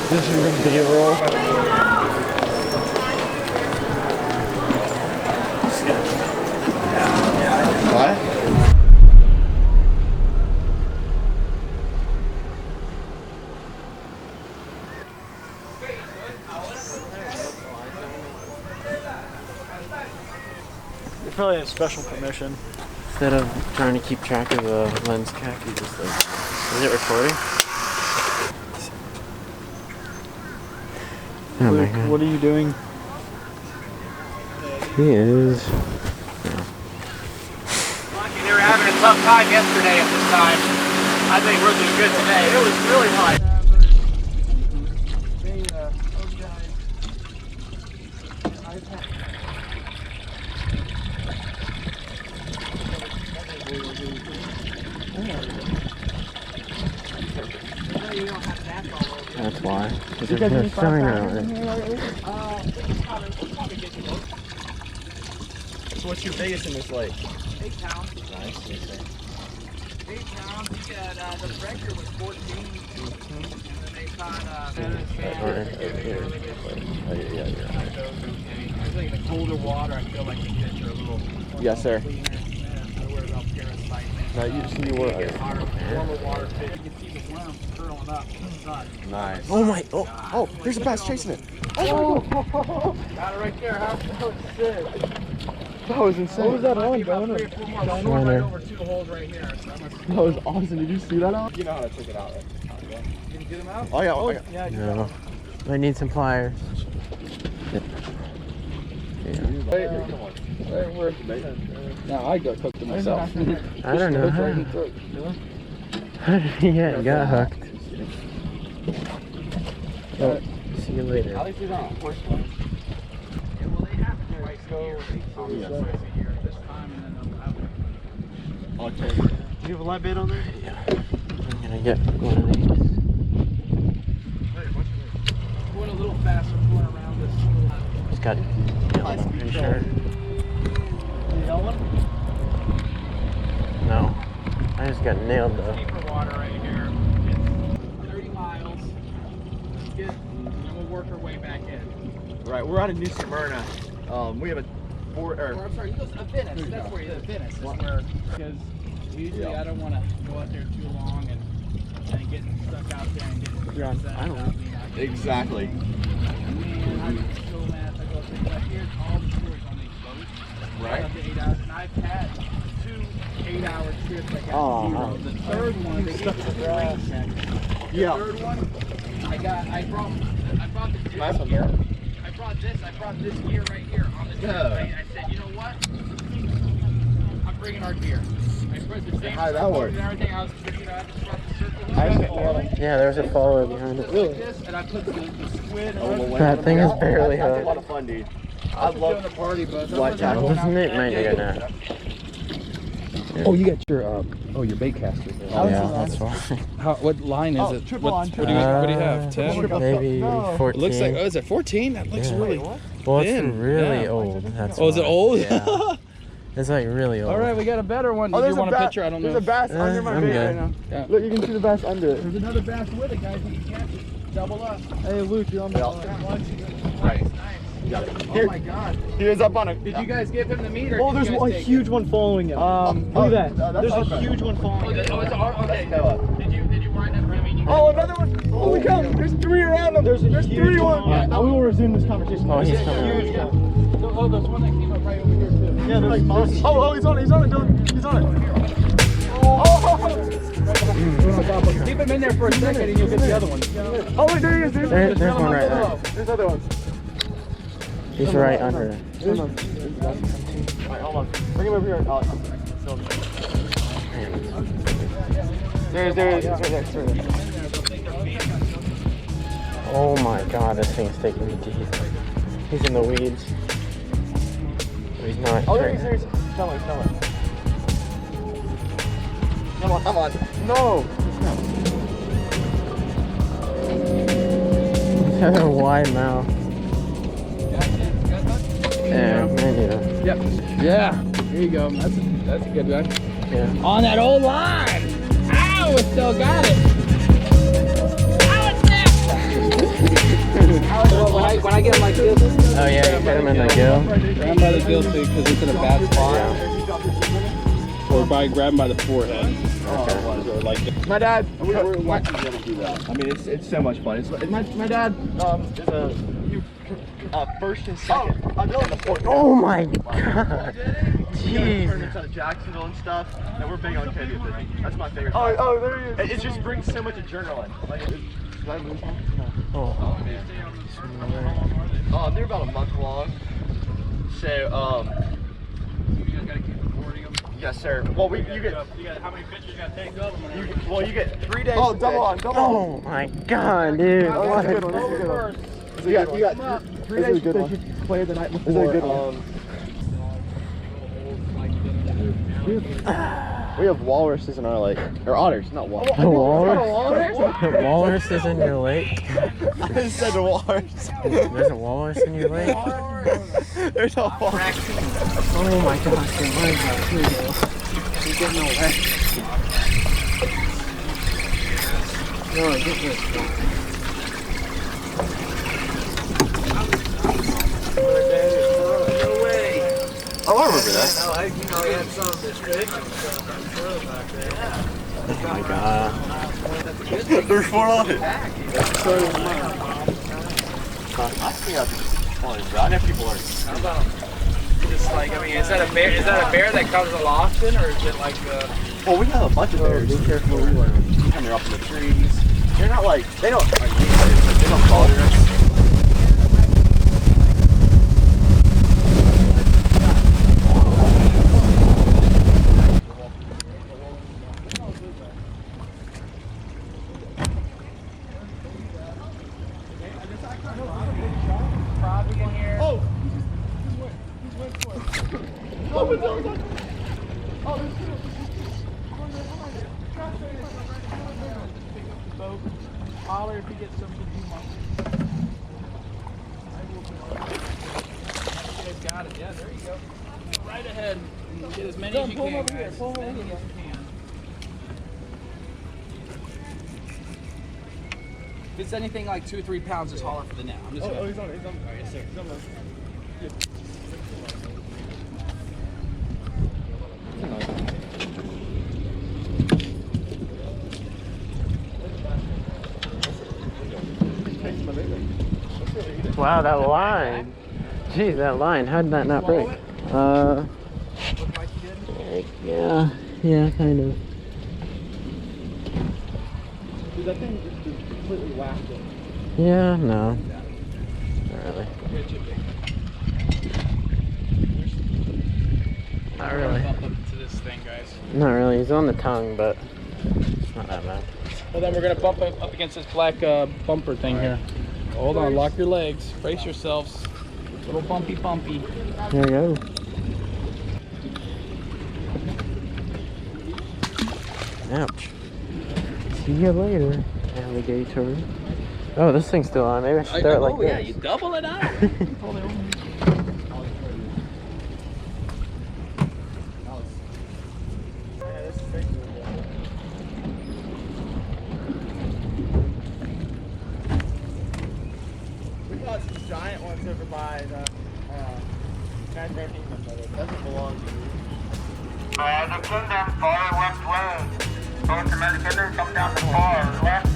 This is a B-roll. What? You probably have special permission. Instead of trying to keep track of the lens cap, you just like... Is it recording? Oh my Luke, God. what are you doing? He is. Lucky they were having a tough time yesterday at this time. I think we're doing good today. It was really hot. That's why. Because there's no shiner on it. So what's your biggest in this lake? 8 pounds. Nice. 8 pounds. You got the record was 14. And then they caught I think the colder water, I feel like the fish are a little Yes, sir. cleaner. Yeah, no worry about parasites. No, you were. Warmer water fish. You can see the worms curling up in the sun. Nice. Oh my! Oh! There's a bass chasing it. Got it right there, huh? Oh, shit. That was insane. What was that on, About Donor? 3 or 4 more. We're going right over 2 holes right here. So I'm gonna... That was awesome. Did you see that out? You know how to take it out, right? Can you get them out? Oh yeah. Oh, yeah. Yeah, I can. No. I need some pliers. Now I go cook to myself. I don't know how. How did he got hooked? Oh, see you later. At least he's on a horse one. Yeah, well, they have it twice a year. Twice a year at this time, and then they'll have it. Okay. Do you have a live bait on there? Yeah. I'm gonna get one of these. Going a little faster, going around this. Just got yellow for sure. You know one? No. I just got nailed though. Deeper water right here. It's 30 miles. Let's get, and we'll work our way back in. Right. We're out of New Smyrna. We have a Or I'm sorry, he goes to Venice. That's where he is. Venice is where, because usually I don't want to go out there too long and get stuck out there and get stressed out. I don't. Exactly. Man, I'm so mad. I go through. I hear all the stories on these boats. Right. Up to 8 hours, and I've had 2 8-hour trips. I got Oh. 0. The third one, they gave me a rain check. The Yeah. third one, I brought the Nice one, gear. man. I brought this gear right here on the trip. Yeah. I said, you know what? I'm bringing our gear. I put the same How did that circle work? and everything. I just brought the circle. Yeah, there's a follower behind it. Like this, and I put the squid. And That thing is barely That's a hooked. lot of fun, dude. I love the party, but Black tackle. Doesn't it? Might do now. Oh, you got your your bait caster. Yeah, that's why. What line is it? triple on. What do you have? 10? Maybe 14. It looks like, oh, is it 14? That looks Yeah. really. Well, it's thin. really Yeah. old. That's Oh, is it why. old? Yeah. It's like really old. All right, we got a better one. Oh, Do there's you want a bass. picture? I don't know. There's a bass under my I'm bait good. right now. Yeah. Look, you can see the bass under it. there's another bass with it, guys. You can catch it. Double up. Hey, Luke, you're on the Nice. Here. Oh my God. He was up on it. Did you guys give him the meat or Oh, did there's you guys take it? one following him. Look Look at that. that's There's our a friend. huge one Oh, following him. it's our, okay. Did you wind up? I mean, you Oh, another one. Holy cow. There's 3 around him. There's 3 ones. I will resume this conversation. Oh, he's coming. Oh, there's one that came up right over here too. Yeah, there's like Oh, he's on it, Dylan. He's on it. Keep him in there for a second and you'll get the other one. Oh, wait, there he is. There's one right there. There's other ones. He's right under it. Alright, hold on. Bring him over here, Alex. There it is. It's right there. It's right there. Oh my God, this thing is taking me deep. He's in the weeds. He's not. Oh, there he is. Tell it. Come on. No. He's got a wide mouth. Yeah, man, Yep. Yeah. Here you go. That's a good one. yeah. On that old line. Ow, it still got it. Ow, it's there. him in the gill. Grab him by the gill because it's in a bad spot. Yeah. Or grab him by the forehead. Okay. Or like My dad. We're gonna do that. I mean, it's so much fun. My dad is a first and second. I'm in the fourth. Oh my god. Jeez. Jeez. Tournaments out of Jacksonville and stuff, and we're big on KD. That's my favorite. Oh, there he is. It just brings so much adrenaline. Like, did I lose one? No. Oh. They're about a month long. So, you guys gotta keep recording them. yes, sir. Well, you get. How many pictures you gotta take of them? You get 3 days. Oh, double on. Oh my god, dude. Oh, What? that's a good one. That's a good one. You got 3 days good to one. play the night This before. is a good one. We have walruses in our lake, or otters, not walrus. Walrus is in your lake? I said walrus. There's a walrus in your lake? There's a walrus. Oh my gosh, dude, what is that? Here we go. He's getting away. No, get this one. No way. Oh, I remember that. He had some of this fish and stuff. I'm sure about that. Oh my god. There's 4 on it. Oh. I think that's fun, but I know people are. How about just like, I mean, is that a bear? Is that a bear that comes often, or is it like Well, we have a bunch of bears. Be careful where we learn. And they're up in the trees. They're not like, they don't bother us. probably in here? Oh! Holler if you get something you want. You guys got it. Yeah, there you go. Right ahead. And get as many as you can, guys. As many as you can. If it's anything like 2 or 3 pounds, just holler for the net. I'm just gonna... He's on. Oh, yes, sir. He's on Wow, that line. Jeez, that line. How did that not break? Yeah, kind of. Dude, that thing just completely whacked it. Yeah, no. Not really. Not really. Bump up to this thing, guys. Not really. He's on the tongue, but it's not that bad. Well, then we're gonna bump up against this black bumper thing here. Hold on, lock your legs, brace yourselves. Little bumpy. There we go. Ouch. See you later, alligator. Oh, this thing's still on. Maybe I should throw it like this. Yeah, you double it out. We caught some giant ones over by the Van Hinkman, but it doesn't belong to me. The Kingdom, far left lane. North American Kingdom, come down the far left.